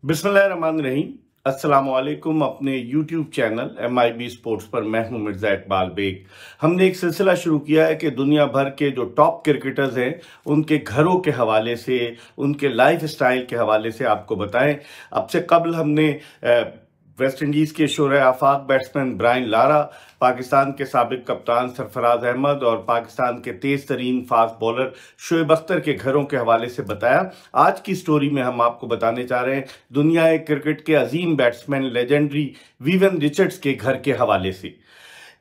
बिस्मिल्लाहिर्रहमानिर्रहीम। अस्सलाम वालेकुम। अपने YouTube चैनल MIB स्पोर्ट्स पर मैं हूं मिर्ज़ा इकबाल बेग। हमने एक सिलसिला शुरू किया है कि दुनिया भर के जो टॉप क्रिकेटर्स हैं उनके घरों के हवाले से, उनके लाइफ स्टाइल के हवाले से आपको बताएं। अब से कबल हमने वेस्ट इंडीज़ के शोरे आफाक बैट्समैन ब्रायन लारा, पाकिस्तान के साबिक कप्तान सरफराज अहमद और पाकिस्तान के तेज तरीन फास्ट बॉलर शोएब अख्तर के घरों के हवाले से बताया। आज की स्टोरी में हम आपको बताने चाह रहे हैं दुनिया क्रिकेट के अजीम बैट्समैन लेजेंडरी विवियन रिचर्ड्स के घर के हवाले से।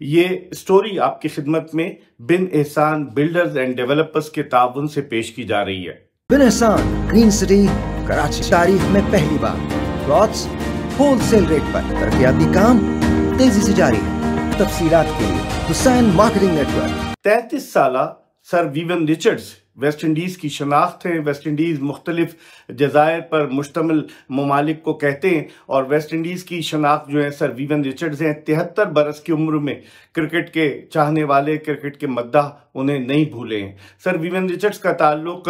ये स्टोरी आपकी खिदमत में बिन एहसान बिल्डर्स एंड डेवलपर्स के ताउन से पेश की जा रही है। बिन एहसान ग्रीन सिटी कराची, तारीख में पहली बार प्लॉट्स होलसेल रेट पर। तरक्याती काम तेजी से जारी है। तफसीलात के लिए हुसैन मार्केटिंग नेटवर्क। 33 साल sir Vivian Richards West Indies की शनाख्त है। वेस्ट इंडीज़ मुख्तलिफ जज़ायर पर मुश्तमिल ममालिक को कहते हैं और वेस्ट इंडीज़ की शनाख्त जो है सर विवियन रिचर्ड्स हैं। 73 बरस की उम्र में क्रिकेट के चाहने वाले, क्रिकेट के मद्दाह उन्हें नहीं भूले हैं। सर विवियन रिचर्ड्स का ताल्लुक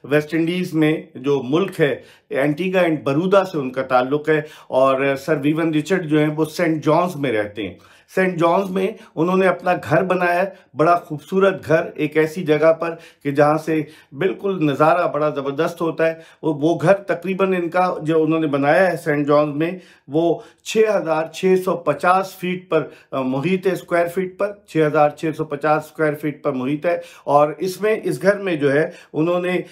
वेस्ट इंडीज़ में जो मुल्क है एंटीगा एंड बरूदा से उनका ताल्लुक है और सर विवियन रिचर्ड जो है वो सेंट जॉन्स में रहते हैं। सेंट जॉन्स में उन्होंने अपना घर बनाया है, बड़ा खूबसूरत घर, एक ऐसी जगह पर कि जहाँ से बिल्कुल नज़ारा बड़ा ज़बरदस्त होता है। वो घर तकरीबन इनका जो उन्होंने बनाया है सेंट जॉन्स में वो 6,650 फीट पर मुहित है, स्क्वायर फीट पर 6,650 स्क्वायर फीट पर मुहित है। और इसमें इस घर में जो है उन्होंने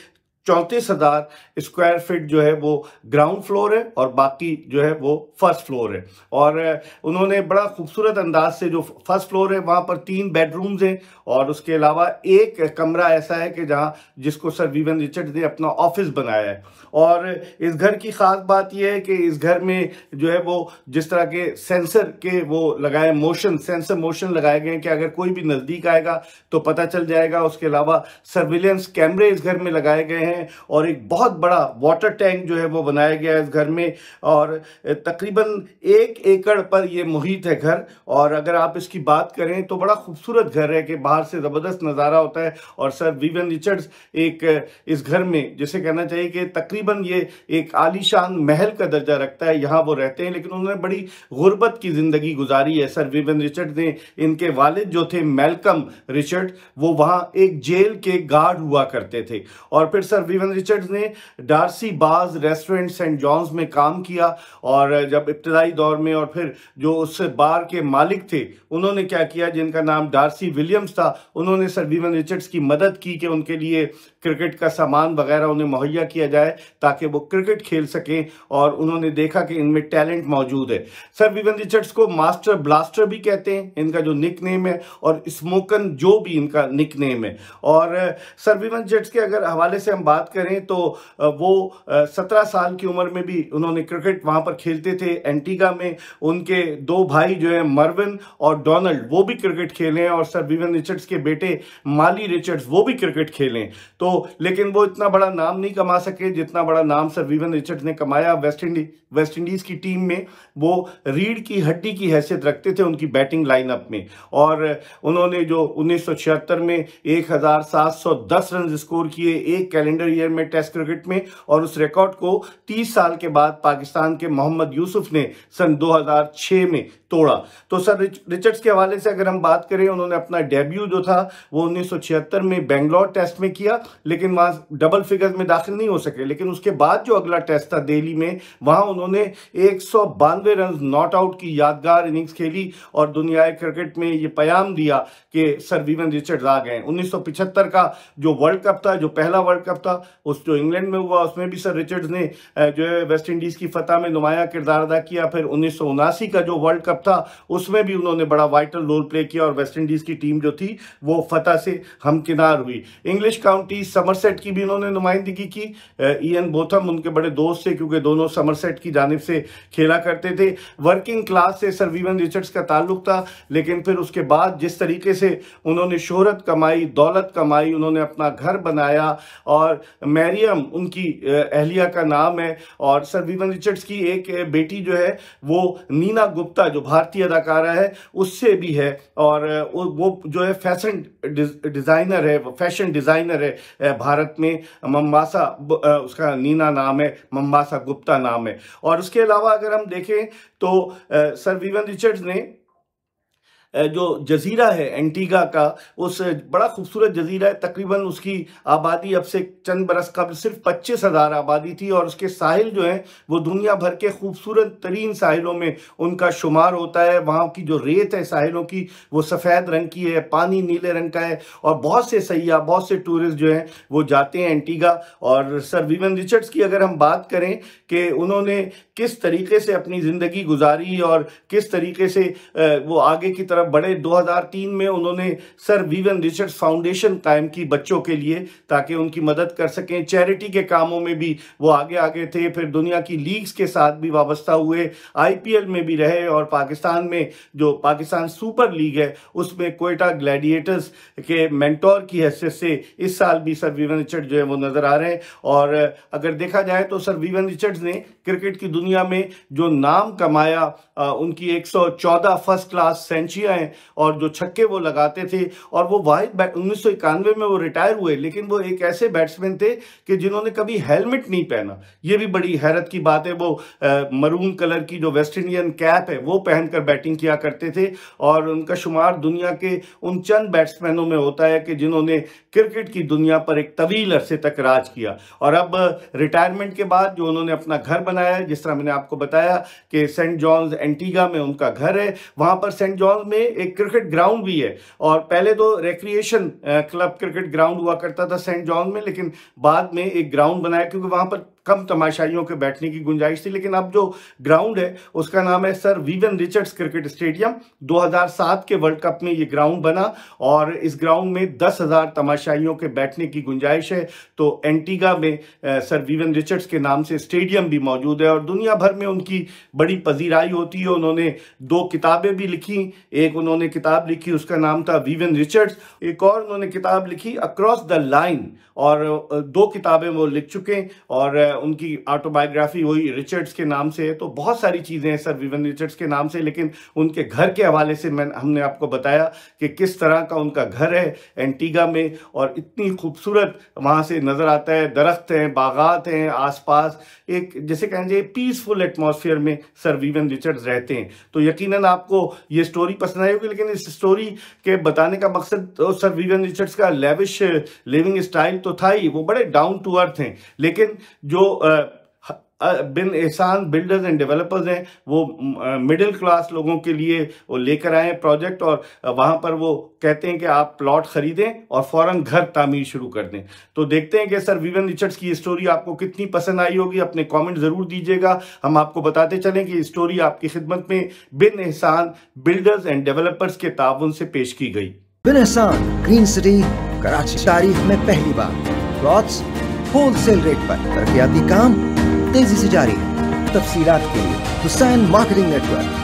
34,000 स्क्वायर फीट जो है वो ग्राउंड फ्लोर है और बाकी जो है वो फर्स्ट फ्लोर है। और उन्होंने बड़ा खूबसूरत अंदाज से जो फर्स्ट फ्लोर है वहाँ पर 3 बेडरूम्स हैं और उसके अलावा एक कमरा ऐसा है कि जहाँ जिसको सर विवियन रिचर्ड्स ने अपना ऑफिस बनाया है। और इस घर की ख़ास बात यह है कि इस घर में जो है वो जिस तरह के सेंसर के वो लगाए सेंसर मोशन लगाए गए हैं कि अगर कोई भी नज़दीक आएगा तो पता चल जाएगा। उसके अलावा सर्विलेंस कैमरे इस घर में लगाए गए हैं और एक बहुत बड़ा वाटर टैंक जो है वो बनाया गया है इस घर में। और तकरीबन 1 एकड़ पर ये मुहित है घर। और अगर आप इसकी बात करें तो बड़ा खूबसूरत घर है कि बाहर से ज़बरदस्त नज़ारा होता है। और सर विवियन रिचर्ड्स एक इस घर में जिसे कहना चाहिए कि तकरीबन ये एक आलीशान महल का दर्जा रखता है, यहाँ वो रहते हैं। लेकिन उन्होंने बड़ी गुर्बत की ज़िंदगी गुजारी है। सर विवियन रिचर्ड्स ने, इनके वालिद जो थे मैल्कम रिचर्ड, वो वहाँ एक जेल के गार्ड हुआ करते थे। और फिर सर विवियन रिचर्ड्स ने डार्सी बाज रेस्टोरेंट सेंट जॉन्स में काम किया और जब इब्तदाई दौर में, और फिर जो उस बार के मालिक थे उन्होंने क्या किया, जिनका नाम डार्सी विलियम्स था, उन्होंने सर विवियन रिचर्ड्स की मदद की कि उनके लिए क्रिकेट का सामान वगैरह उन्हें मुहैया किया जाए ताकि वो क्रिकेट खेल सकें। और उन्होंने देखा कि इनमें टैलेंट मौजूद है। सर विवियन रिचर्ड्स को मास्टर ब्लास्टर भी कहते हैं, इनका जो निक नेम है, और स्मोकन जो भी इनका निक नेम है। और सर विवियन रिचर्ड्स के अगर हवाले से हम बात करें तो वो 17 साल की उम्र में भी उन्होंने क्रिकेट वहाँ पर खेलते थे एंटीगा में। उनके 2 भाई जो है मर्विन और डोनाल्ड, वो भी क्रिकेट खेले हैं। और सर विवियन रिचर्ड्स के बेटे माली रिचर्ड्स, वो भी क्रिकेट खेले। तो लेकिन वो इतना बड़ा नाम नहीं कमा सके जितना बड़ा नाम सर विवियन रिचर्ड्स ने कमाया। वेस्ट इंडीज की टीम में वो रीढ़ की हड्डी की हैसियत रखते थे उनकी बैटिंग लाइनअप में। और उन्होंने जो 1976 में 1,710 रन स्कोर किए एक कैलेंडर ईयर में टेस्ट क्रिकेट में, और उस रिकॉर्ड को 30 साल के बाद पाकिस्तान के मोहम्मद यूसुफ ने सन 2006 में तोड़ा। तो सर रिचर्ड्स के हवाले से अगर हम बात करें, उन्होंने अपना डेब्यू जो था वो 1976 में बेंगलोर टेस्ट में किया, लेकिन वहाँ डबल फिगर्स में दाखिल नहीं हो सके। लेकिन उसके बाद जो अगला टेस्ट था दिल्ली में, वहाँ उन्होंने 192 रन नॉट आउट की यादगार इनिंग्स खेली और दुनिया क्रिकेट में ये पैगाम दिया कि सर विवियन रिचर्ड्स आ गए। 1975 का जो वर्ल्ड कप था, जो पहला वर्ल्ड कप था, उस जो इंग्लैंड में हुआ, उसमें भी सर रिचर्ड्स ने जो है वेस्ट इंडीज़ की फतह में नुमाया किरदार अदा किया। फिर 1979 का जो वर्ल्ड कप था उसमें भी उन्होंने बड़ा वाइटल रोल प्ले किया और वेस्ट इंडीज़ की टीम जो थी वो फतह से हमकिनार हुई। इंग्लिश काउंटी समरसेट की भी उन्होंने नुमाइंदगी की। इयन बोथम उनके बड़े दोस्त थे क्योंकि दोनों समरसेट की जानिब से खेला करते थे। वर्किंग क्लास से सर विवियन रिचर्ड्स का ताल्लुक था, लेकिन फिर उसके बाद जिस तरीके से उन्होंने शोहरत कमाई, दौलत कमाई, उन्होंने अपना घर बनाया और और मैरियम उनकी अहलिया का नाम है। और सर विवियन रिचर्ड्स की एक बेटी जो है वो नीना गुप्ता जो भारतीय अदाकारा है उससे भी है, और वो जो है फैशन डिजाइनर है भारत में। मम्बासा उसका नीना नाम है, मम्बासा गुप्ता नाम है। और उसके अलावा अगर हम देखें तो सर विवियन रिचर्ड्स ने जो जजीरा है एंटीगा का, उस बड़ा खूबसूरत जजीरा है, तकरीबन उसकी आबादी अब से चंद बरस कबल सिर्फ 25,000 आबादी थी, और उसके साहिल जो हैं वो दुनिया भर के खूबसूरत तरीन साहिलों में उनका शुमार होता है। वहाँ की जो रेत है साहिलों की वो सफ़ेद रंग की है, पानी नीले रंग का है, और बहुत से सयाह, बहुत से टूरिस्ट जो हैं वो जाते हैं एंटीगा। और सर विवियन रिचर्ड्स की अगर हम बात करें कि उन्होंने किस तरीके से अपनी ज़िंदगी गुजारी और किस तरीके से वो आगे की तरफ बढ़े, 2003 में उन्होंने सर विवियन रिचर्ड्स फाउंडेशन कायम की बच्चों के लिए, ताकि उनकी मदद कर सकें। चैरिटी के कामों में भी वो आगे थे, फिर दुनिया की लीग्स के साथ भी वाबस्ता हुए, IPL में भी रहे, और पाकिस्तान में जो पाकिस्तान सुपर लीग है उसमें क्वेटा ग्लैडिएटर्स के मेंटोर की हैसियत से इस साल भी सर विवियन रिचर्ड्स जो है वो नजर आ रहे हैं। और अगर देखा जाए तो सर विवियन रिचर्ड्स ने क्रिकेट की दुनिया में जो नाम कमाया, उनकी 114 फर्स्ट क्लास सेंचुरियां हैं, और जो छक्के वो लगाते थे, और वो वाहिद 1991 में वो रिटायर हुए, लेकिन वो एक ऐसे बैट्समैन थे कि जिन्होंने कभी हेलमेट नहीं पहना। ये भी बड़ी हैरत की बात है। वो मरून कलर की जो वेस्ट इंडियन कैप है वो पहनकर बैटिंग किया करते थे, और उनका शुमार दुनिया के उन चंद बैट्समैनों में होता है कि जिन्होंने क्रिकेट की दुनिया पर एक तवील अरसे तक राज किया। और अब रिटायरमेंट के बाद जो उन्होंने अपना घर बनाया है, जिस तरह मैंने आपको बताया कि सेंट जॉन्स एंटीगा में उनका घर है, वहां पर सेंट जॉन्स में एक क्रिकेट ग्राउंड भी है। और पहले तो रिक्रिएशन क्लब क्रिकेट ग्राउंड हुआ करता था सेंट जॉन में, लेकिन बाद में एक ग्राउंड बनाया क्योंकि वहां पर कम तमाशाइयों के बैठने की गुंजाइश थी। लेकिन अब जो ग्राउंड है उसका नाम है sir Vivian Richards cricket stadium. 2007 के वर्ल्ड कप में ये ग्राउंड बना, और इस ग्राउंड में 10,000 तमाशाइयों के बैठने की गुंजाइश है। तो एंटीगा में सर विवियन रिचर्ड्स के नाम से स्टेडियम भी मौजूद है, और दुनिया भर में उनकी बड़ी पजीराई होती है। उन्होंने 2 किताबें भी लिखी। एक उन्होंने किताब लिखी, उसका नाम था विवियन रिचर्ड्स। एक और उन्होंने किताब लिखी अक्रॉस द लाइन, और 2 किताबें वो लिख चुके, और उनकी ऑटोबायोग्राफी वही रिचर्ड्स के नाम से है। तो बहुत सारी चीजें हैं सर विवियन रिचर्ड्स के नाम से, लेकिन उनके घर के हवाले से हमने आपको बताया कि किस तरह का उनका घर है एंटीगा में, और इतनी खूबसूरत वहां से नजर आता है, दरख्त हैं, बागात हैं आसपास, एक जैसे कहेंगे पीसफुल एटमॉस्फेयर में सर विवियन रिचर्ड्स रहते हैं। तो यकीनन आपको ये स्टोरी पसंद आई होगी, लेकिन इस स्टोरी के बताने का मकसद तो सर विवियन रिचर्ड्स का लेविश लिविंग स्टाइल तो था ही, वो बड़े डाउन टू अर्थ हैं, लेकिन जो बिन एहसान बिल्डर्स एंड डेवलपर्स हैं वो मिडिल क्लास लोगों के लिए वो लेकर आए प्रोजेक्ट, और वहां पर वो कहते हैं कि आप प्लॉट खरीदें और फौरन घर तामीर शुरू कर दें। तो देखते हैं कि सर विवियन रिचर्ड्स की स्टोरी आपको कितनी पसंद आई होगी। अपने कमेंट जरूर दीजिएगा, हम आपको बताते चलें कि स्टोरी आपकी खिदमत में बिन एहसान बिल्डर्स एंड डेवलपर्स के ताउन से पेश की गई। बिन एहसान ग्रीन सिटी कराची, तारीख में पहली बार प्लॉट्स होलसेल रेट पर, तरक्याती काम तेजी से जारी है। तफसीलात के लिए हुसैन मार्केटिंग नेटवर्क